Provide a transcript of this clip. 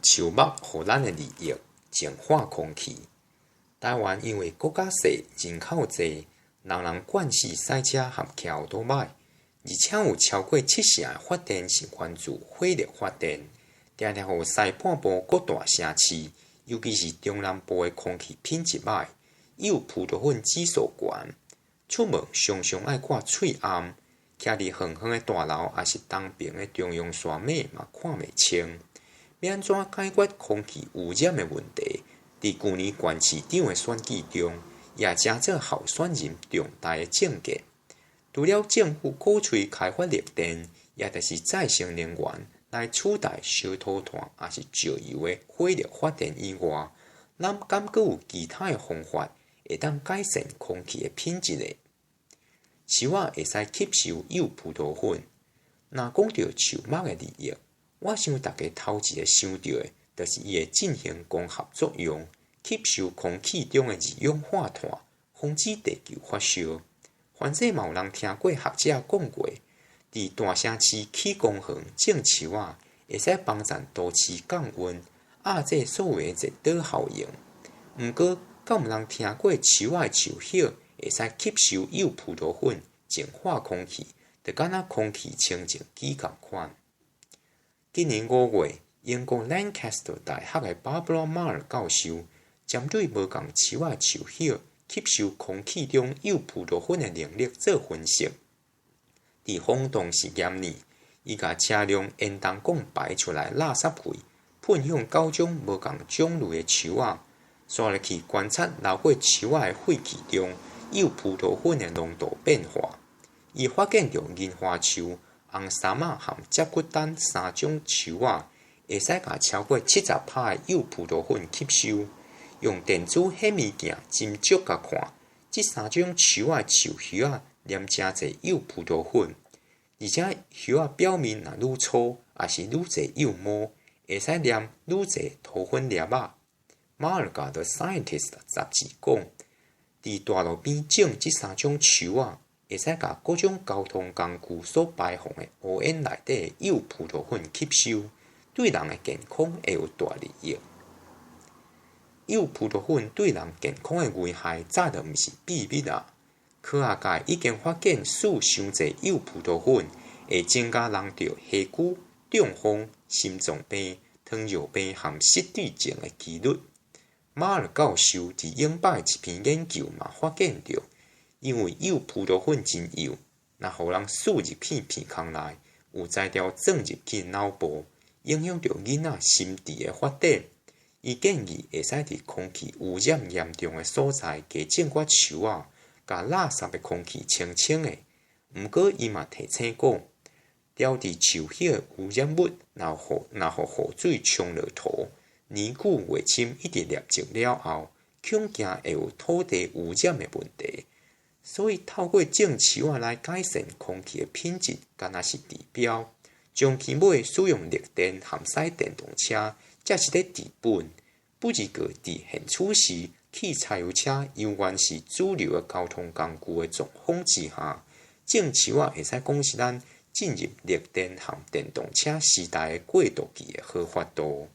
树木互咱的利益，净化空气。台湾因为国家小、人口济，人人惯势驶车和骑奥多摆，而且有超过70%的发电是源自火力发电，常常互西半部各大城市，尤其是中南部的空气品质歹，有葡萄粉指数悬，出门常常爱挂喙暗，徛伫远远的大楼也是东边的中央线尾嘛看袂清。要安怎解决空气污染的问题？伫去年县市长的选举中，也真做候选人重大的政见。除了政府鼓吹开发绿电，也就是再生能源来取代烧土炭也是石油的火力发电以外，咱敢阁有其他的方法会当改善空气的品质呢？树仔会使吸收有葡萄粉。若讲到树木的利益，我想大家头一个想到的，就是伊会进行光合作用，吸收空气中的二氧化碳，防止地球发烧。反正嘛有人听过学者讲过，伫大城市起公园种树仔，会使帮助都市降温，压制所谓的热岛效应。毋过，敢有人听过树仔的树叶会使吸收有葡萄粉，净化空气，就敢若空气清净机共款。今年5月，英国兰卡斯特大学的巴布拉马尔教授针对无共树仔树叶吸收空气中有葡萄粉的能力做分析。伫风洞实验里，伊甲车辆烟筒管排出来垃圾气，喷向9种无共种类的树仔，刷入去观察流过树仔的废气中有葡萄粉的浓度变化。伊发现着银花树、红杉仔和接骨丹3种树仔会使甲超过70%的有葡萄粉吸收。用电子显微镜斟酌甲看，这3种树仔树叶仔黏真侪有葡萄粉，而且叶仔表面若愈粗，也是愈侪幼膜，会使黏愈侪土粉粒仔。马尔加的 Scientist 杂志讲，伫大路边种这3种树仔，会使甲各种交通工具所排放的污烟内底的有葡萄粉吸收，对人的健康会有大利益。有葡萄粉对人健康的危害早就毋是秘密啦。科学界已经发现，输伤侪有葡萄粉会增加人着下骨、中风、心脏病、糖尿病和失智症的几率。马尔教授伫英国一篇研究嘛发现着，因为有葡萄粉真幼，若互人输入去鼻孔内，有材料钻入去脑部，影响着囡仔心智的发展。伊建议会使伫空气污染严重的所在加种棵树仔，甲垃圾的空气清清的。毋过伊嘛提醒讲，调治树叶污染物，若互雨水冲落土，年久月深一直累积了后，恐惊会有土地污染的问题。所以透过种树仔来改善空气的品质，敢若是治标。将其买使用绿电和驶电动车，才是咧治本。不如过伫现处时，汽柴油车永远是主流的交通工具的状况之下，种树仔会使讲是咱进入绿电和电动车时代的过渡期的好法度。